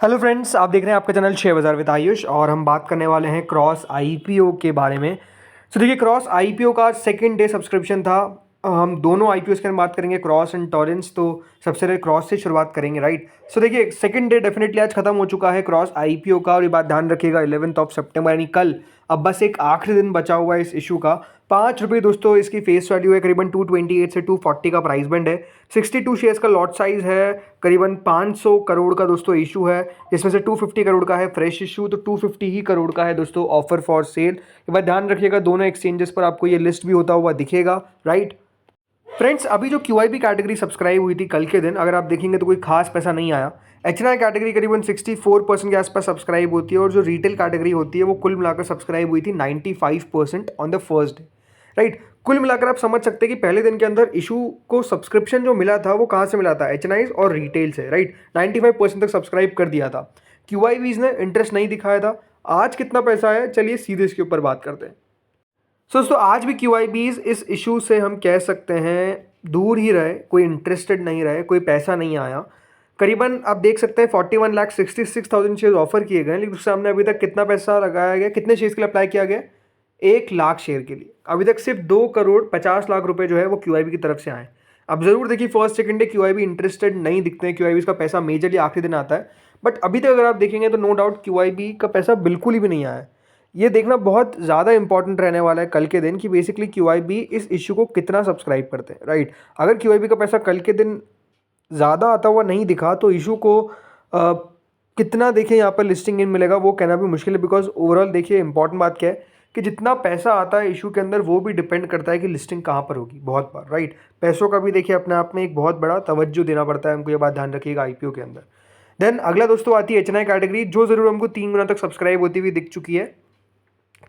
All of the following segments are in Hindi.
हेलो फ्रेंड्स, आप देख रहे हैं आपका चैनल शेयर बाजार विद आयुष और हम बात करने वाले हैं क्रॉस आईपीओ के बारे में। देखिए, क्रॉस आईपीओ का सेकंड डे सब्सक्रिप्शन था। हम दोनों आईपीओस के अंदर बात करेंगे, क्रॉस एंड टॉरेंस। तो सबसे पहले क्रॉस से शुरुआत करेंगे, राइट। देखिए, सेकंड डे डेफिनेटली आज खत्म हो चुका है क्रॉस आईपीओ का, और ये बात ध्यान रखिएगा 11 सितंबर यानी कल अब बस एक आखिरी दिन बचा हुआ है इस इशू का। ₹5 दोस्तों इसकी फेस वैल्यू है, करीबन 228 से 240 का प्राइस बैंड है। 62 शेयर्स का लॉट साइज है, करीबन 500 करोड़ का दोस्तों इशू है, जिसमें से 250 करोड़ का है फ्रेश इशू, तो 250 ही करोड़ का है दोस्तों ऑफर फॉर सेल। ये बात ध्यान रखिएगा, दोनों एक्सचेंजेस पर आपको ये लिस्ट भी होता हुआ दिखेगा, राइट। फ्रेंड्स, अभी जो QIB कैटेगरी सब्सक्राइब हुई थी कल के दिन, अगर आप देखेंगे तो कोई खास पैसा नहीं आया। HNI कैटेगरी करीबन 64% के आसपास सब्सक्राइब होती है, और जो रिटेल कैटेगरी होती है वो कुल मिलाकर सब्सक्राइब हुई थी 95% on the first day, right. कुल मिलाकर आप समझ सकते हैं कि पहले दिन के अंदर इशू को सब्सक्रिप्शन जो मिला था वो कहाँ से मिला था, HNIs और रिटेल से, राइट। 95% तक सब्सक्राइब कर दिया था। QIBs ने इंटरेस्ट नहीं दिखाया था। आज कितना पैसा आया, चलिए सीधे इसके ऊपर बात करते हैं। दोस्तों, आज भी QIBs इस इशू से हम कह सकते हैं दूर ही रहे, कोई इंटरेस्टेड नहीं रहे, कोई पैसा नहीं आया। करीबन आप देख सकते हैं 41,66,000 शेयर ऑफर किए गए, लेकिन उसके सामने अभी तक कितना पैसा लगाया गया, कितने शेयर्स के लिए अप्लाई किया गया? 1 लाख शेयर के लिए अभी तक सिर्फ 2 करोड़ 50 लाख रुपए जो है वो QIB की तरफ से आए। अब जरूर देखिए, first second day QIB interested नहीं दिखते हैं, QIB का पैसा मेजरली आखिरी दिन आता है। बट अभी तक अगर आप देखेंगे तो नो डाउट QIB का पैसा बिल्कुल भी नहीं आया है। ये देखना बहुत ज़्यादा इंपॉर्टेंट रहने वाला है कल के दिन कि बेसिकली QIB इस इशू को कितना सब्सक्राइब करते हैं, राइट। अगर QIB का पैसा कल के दिन ज़्यादा आता हुआ नहीं दिखा तो इशू को कितना देखें यहाँ पर लिस्टिंग इन मिलेगा वो कहना भी मुश्किल है। बिकॉज ओवरऑल देखिए, इंपॉर्टेंट बात क्या है कि जितना पैसा आता है इशू के अंदर वो भी डिपेंड करता है कि लिस्टिंग कहाँ पर होगी, बहुत बार, राइट। पैसों का भी देखिए अपने आप में एक बहुत बड़ा तवज्जो देना पड़ता है हमको, ये बात ध्यान रखिएगा IPO के अंदर। देन अगला दोस्तों आती है HNI कैटेगरी, जो ज़रूर हमको 3 गुना तक सब्सक्राइब होती हुई दिख चुकी है।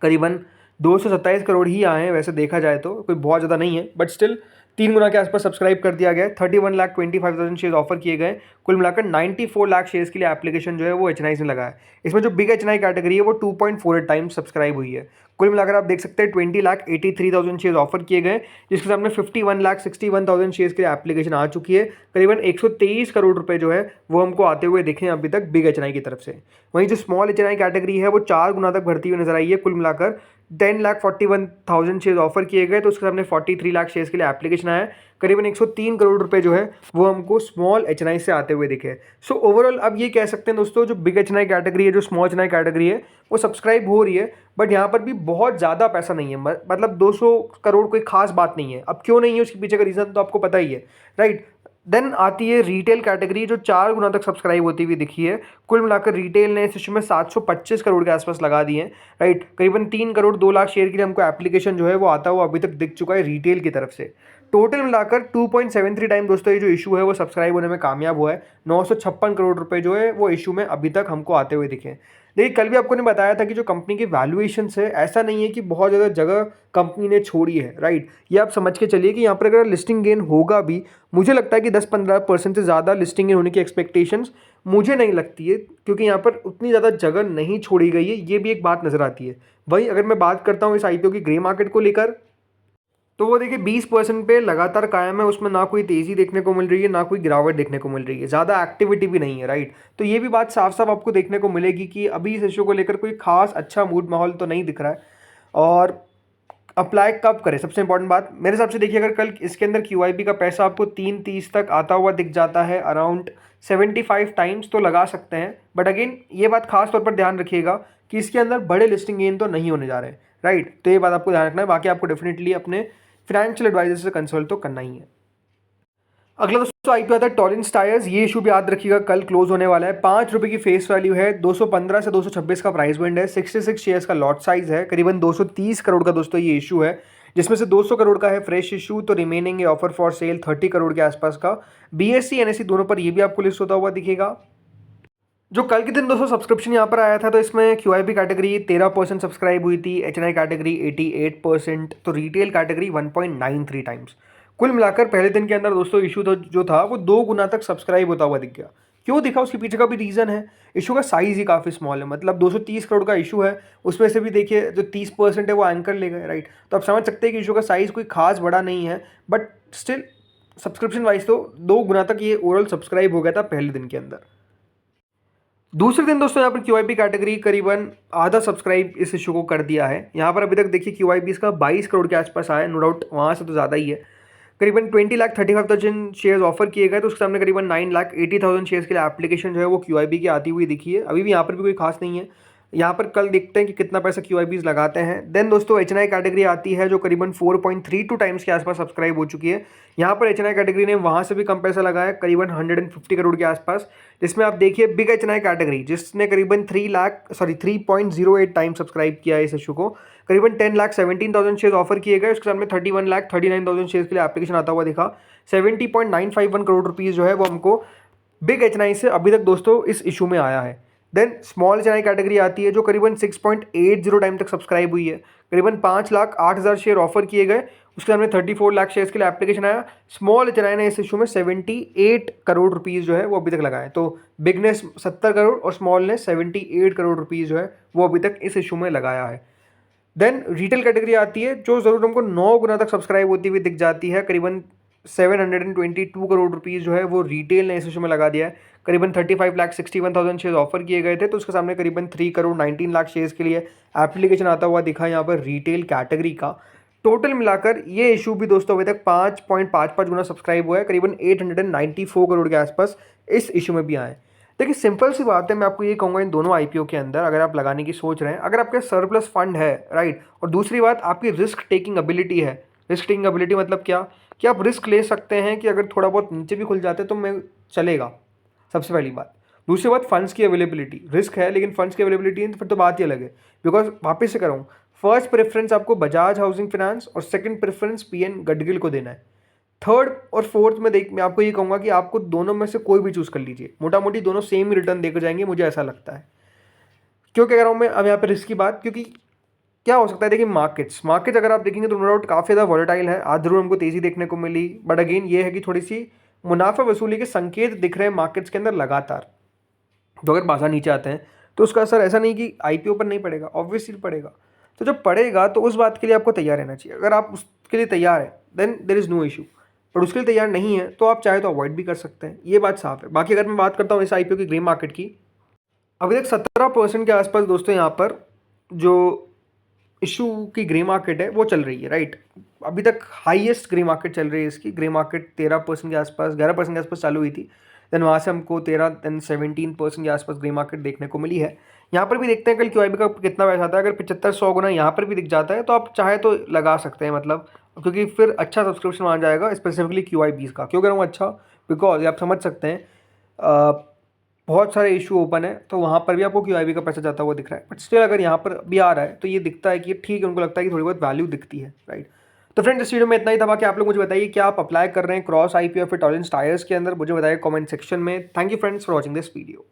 करीबन 227 करोड़ ही आए हैं, वैसे देखा जाए तो कोई बहुत ज़्यादा नहीं है, बट स्टिल 3 गुना के आसपास सब्सक्राइब कर दिया गया है। 31,25,000 शेयर ऑफर किए गए। कुल मिलाकर 94 लाख शेयर्स के लिए एप्लीकेशन जो है वो HNI ने लगा है। इसमें जो बिग HNI कैटेगरी है वो 2.48 टाइम्स सब्सक्राइब हुई है। कुल मिलाकर आप देख सकते हैं 20,83,000 शेयर ऑफर किए गए, जिसके सामने 51,61,000 शेयर्स के लिए एप्लीकेशन आ चुकी है। करीबन 123 करोड़ रुपए जो है वो हमको आते हुए दिखे हैं अभी तक बिग HNI की तरफ से। वहीं जो स्मॉल HNI कैटेगरी है वो 4 गुना तक बढ़ती हुई नजर आई है। कुल मिलाकर 10,41,000 शेयर ऑफर किए गए, तो उसके सामने 43 लाख शेयर्स के लिए एप्लीकेशन आया है। करीबन 103 करोड़ रुपए जो है वो हमको स्मॉल HNI से आते हुए दिखे। सो ओवरऑल अब ये कह सकते हैं दोस्तों, जो बिग HNI कैटेगरी है, जो स्मॉल HNI कैटेगरी है, वो सब्सक्राइब हो रही है, बट यहाँ पर भी बहुत ज़्यादा पैसा नहीं है। मतलब 200 करोड़ कोई खास बात नहीं है। अब क्यों नहीं है उसके पीछे का रीज़न तो आपको पता ही है, राइट। देन आती है रिटेल कैटेगरी, जो 4 गुना तक सब्सक्राइब होती हुई दिखी है। कुल मिलाकर रिटेल ने इस इशू में 725 करोड़ के आसपास लगा दिए हैं, राइट। करीबन 3 करोड़ 2 लाख शेयर के लिए हमको एप्लीकेशन जो है वो आता हुआ अभी तक दिख चुका है रिटेल की तरफ से। टोटल मिलाकर 2.73 टाइम दोस्तों ये जो इशू है वो सब्सक्राइब होने में कामयाब हुआ है। 956 करोड़ रुपए जो है वो इशू में अभी तक हमको आते हुए दिखे। देखिए, कल भी आपको ने बताया था कि जो कंपनी की वैल्यूएशन है, ऐसा नहीं है कि बहुत ज़्यादा जगह कंपनी ने छोड़ी है, राइट। ये आप समझ के चलिए कि यहाँ पर अगर लिस्टिंग गेन होगा भी, मुझे लगता है कि 10-15% से ज़्यादा लिस्टिंग गेन होने की एक्सपेक्टेशंस मुझे नहीं लगती है, क्योंकि यहाँ पर उतनी ज़्यादा जगह नहीं छोड़ी गई है, ये भी एक बात नज़र आती है। वहीं अगर मैं बात करता हूँ इस IPO की ग्रे मार्केट को लेकर, तो वो देखिए 20% पे लगातार कायम है। उसमें ना कोई तेज़ी देखने को मिल रही है, ना कोई गिरावट देखने को मिल रही है, ज़्यादा एक्टिविटी भी नहीं है, राइट। तो ये भी बात साफ साफ आपको देखने को मिलेगी कि अभी इस इशू को लेकर कोई खास अच्छा मूड माहौल तो नहीं दिख रहा है। और अप्लाई कब करें, सबसे इंपॉर्टेंट बात मेरे हिसाब से, देखिए अगर कल इसके अंदर QIB का पैसा आपको 3:30 तक आता हुआ दिख जाता है, अराउंड 75 टाइम्स, तो लगा सकते हैं। बट अगेन ये बात खास तौर पर ध्यान रखिएगा कि इसके अंदर बड़े लिस्टिंग गेन तो नहीं होने जा रहे, राइट। तो ये बात आपको ध्यान रखना है। बाकी आपको डेफिनेटली अपने फाइनेंशियल एडवाइजर से कंसल्ट तो करना ही है। अगला दोस्तों IPO आता है टॉरेंस टायर्स। ये इशू भी याद रखिएगा कल क्लोज होने वाला है। ₹5 की फेस वैल्यू है, 215 से 226 का प्राइस बैंड है, 66 शेयर्स का लॉट साइज है, करीबन 230 करोड़ का दोस्तों ये इशू है, जिसमें से 200 करोड़ का है फ्रेश इशू, तो remaining offer for sale 30 crore के आसपास का। BSE NSE दोनों पर ये भी आपको लिस्ट होता हुआ दिखेगा। जो कल के दिन दोस्तों सब्सक्रिप्शन यहाँ पर आया था, तो इसमें QIB कैटेगरी 13% सब्सक्राइब हुई थी, HNI कैटेगरी 88%, तो रिटेल कैटेगरी 1.93 टाइम्स। कुल मिलाकर पहले दिन के अंदर दोस्तों इशू तो जो था वो 2 गुना तक सब्सक्राइब होता हुआ दिख गया। क्यों दिखा, उसके पीछे का भी रीज़न है। इशू का साइज ही काफ़ी स्मॉल है, मतलब 230 करोड़ का इशू है, उसमें से भी देखिए जो 30% है वो एंकर ले गए, राइट। तो आप समझ सकते हैं कि इशू का साइज कोई खास बड़ा नहीं है, बट स्टिल सब्सक्रिप्शन वाइज तो 2 गुना तक ये ओवरऑल सब्सक्राइब हो गया था पहले दिन के अंदर। दूसरे दिन दोस्तों यहाँ पर QIP कैटेगरी करीबन आधा सब्सक्राइब इस इशू को कर दिया है। यहाँ पर अभी तक देखिए QIP इसका 22 करोड़ के आसपास आया, नो डाउट वहाँ से तो ज़्यादा ही है। करीबन 20,35,000 शेयर्स ऑफर किए गए, तो उसके सामने करीबन 9,80,000 शेयर्स के लिए एप्लीकेशन जो है वो QIP की आती हुई दिखी है। अभी भी यहाँ पर भी कोई खास नहीं है। यहाँ पर कल देखते हैं कि कितना पैसा QIPs लगाते हैं। देन दोस्तों HNI कैटेगरी आती है जो करीबन 4.32 टाइम्स के आसपास सब्सक्राइब हो चुकी है। यहाँ पर HNI कैटेगरी ने वहाँ से भी कम पैसा लगाया, करीबन 150 करोड़ के आसपास, जिसमें आप देखिए बिग HNI कैटेगरी जिसने करीबन 3.08 टाइम सब्सक्राइब किया है इस इशू को, करीबन 10,17,000 शेयर्स ऑफर किए गए। उसके सामने 31,39,000 शेयर्स के लिए एप्लीकेशन आता हुआ दिखा। 70.951 करोड़ रुपीज़ जो है वो हमको बिग HNI से अभी तक दोस्तों इस इशू में आया है। देन स्मॉल HNI कैटेगरी आती है जो करीबन 6.80 टाइम तक सब्सक्राइब हुई है, करीबन 5,08,000 शेयर ऑफर किए गए। उसके सामने 34 लाख शेयर्स के लिए एप्लीकेशन आया। स्मॉल HNI ने इस इशू में 78 करोड़ रुपीज़ जो है वो अभी तक लगाए। तो बिग ने 70 करोड़ और स्मॉल ने 78 करोड़ रुपीज़ जो है वो अभी तक इस इशू में लगाया है। देन रिटेल कैटेगरी आती है जो ज़रूर हमको 9 गुना तक सब्सक्राइब होती हुई दिख जाती है। करीबन 722 करोड़ रुपीज़ जो है वो रिटेल ने इस इशू में लगा दिया है। करीबन 35,61,000 शेयर्स ऑफर किए गए थे, तो उसके सामने करीबन 3 करोड़ 19 लाख शेयर्स के लिए एप्लीकेशन आता हुआ दिखा यहाँ पर रिटेल कैटेगरी का। टोटल मिलाकर ये इशू भी दोस्तों अभी तक 5.55 गुना सब्सक्राइब हुआ है, करीबन 894 करोड़ के आसपास इस इशू में भी आए। देखिए सिंपल सी बात है, मैं आपको ये कहूँगा इन दोनों IPO के अंदर अगर आप लगाने की सोच रहे हैं, अगर आपके सरप्लस फंड है, राइट, और दूसरी बात आपकी रिस्क टेकिंग एबिलिटी है। रिस्क टेकिंग एबिलिटी मतलब क्या, कि आप रिस्क ले सकते हैं कि अगर थोड़ा बहुत नीचे भी खुल जाते तो मैं चलेगा, सबसे पहली बात। दूसरी बात फंड्स की अवेलेबिलिटी, रिस्क है लेकिन फंड्स की अवेलेबिलिटी है तो फिर तो बात ही अलग है। बिकॉज वापस से करूँ, फर्स्ट प्रेफरेंस आपको बजाज हाउसिंग फाइनेंस और सेकंड प्रेफरेंस PN गडगिल को देना है। थर्ड और फोर्थ में मैं आपको ये कहूँगा कि आपको दोनों में से कोई भी चूज़ कर लीजिए, मोटा मोटी दोनों सेम ही रिटर्न देकर जाएंगे, मुझे ऐसा लगता है। क्यों कह रहा हूँ मैं अब यहाँ पे रिस्क की बात, क्योंकि क्या हो सकता है, देखिए मार्केट्स अगर आप देखेंगे तो नो डाउट काफ़ी ज़्यादा वॉलेटाइल है। आज जरूर हमको तेज़ी देखने को मिली, बट अगेन ये है कि थोड़ी सी मुनाफा वसूली के संकेत दिख रहे हैं मार्केट्स के अंदर लगातार। तो अगर बाजार नीचे आते हैं तो उसका असर ऐसा नहीं कि IPO पर नहीं पड़ेगा, ऑब्वियसली पड़ेगा। तो जब पड़ेगा तो उस बात के लिए आपको तैयार रहना चाहिए। अगर आप उसके लिए तैयार है then there is no issue, पर उसके लिए तैयार नहीं है तो आप चाहे तो अवॉइड भी कर सकते हैं, ये बात साफ है। बाकी अगर मैं बात करता हूँ इस IPO की ग्रे मार्केट की, अभी तक 17% के आसपास दोस्तों यहाँ पर जो इशू की ग्रे मार्केट है वो चल रही है, राइट। अभी तक हाईएस्ट ग्रे मार्केट चल रही है इसकी। ग्रे मार्केट 13% के आसपास, 11% के आसपास चालू हुई थी। देन वहाँ से हमको 13 देन 17% के आसपास ग्रे मार्केट देखने को मिली है। यहाँ पर भी देखते हैं कल QIP का कितना पैसा आता है। अगर 75-100 गुना यहाँ पर भी दिख जाता है तो आप चाहे तो लगा सकते हैं, मतलब क्योंकि फिर अच्छा सब्सक्रिप्शन आ जाएगा स्पेसिफिकली QIPs का। क्यों कह रहा हूँ अच्छा, बिकॉज आप समझ सकते हैं बहुत सारे इशू ओपन है तो वहाँ पर भी आपको QIP का पैसा जाता हुआ दिख रहा है। बट स्टिल अगर यहाँ पर भी आ रहा है तो ये दिखता है कि ठीक है, उनको लगता है कि थोड़ी बहुत वैल्यू दिखती है, राइट। तो फ्रेंड्स इस वीडियो में इतना ही था। बाकी आप लोग मुझे बताइए क्या आप अप्लाई कर रहे हैं क्रॉस IPO या फिर टॉरेंस टायर्स के अंदर, मुझे बताइए कमेंट सेक्शन में। Thank you friends for watching this video.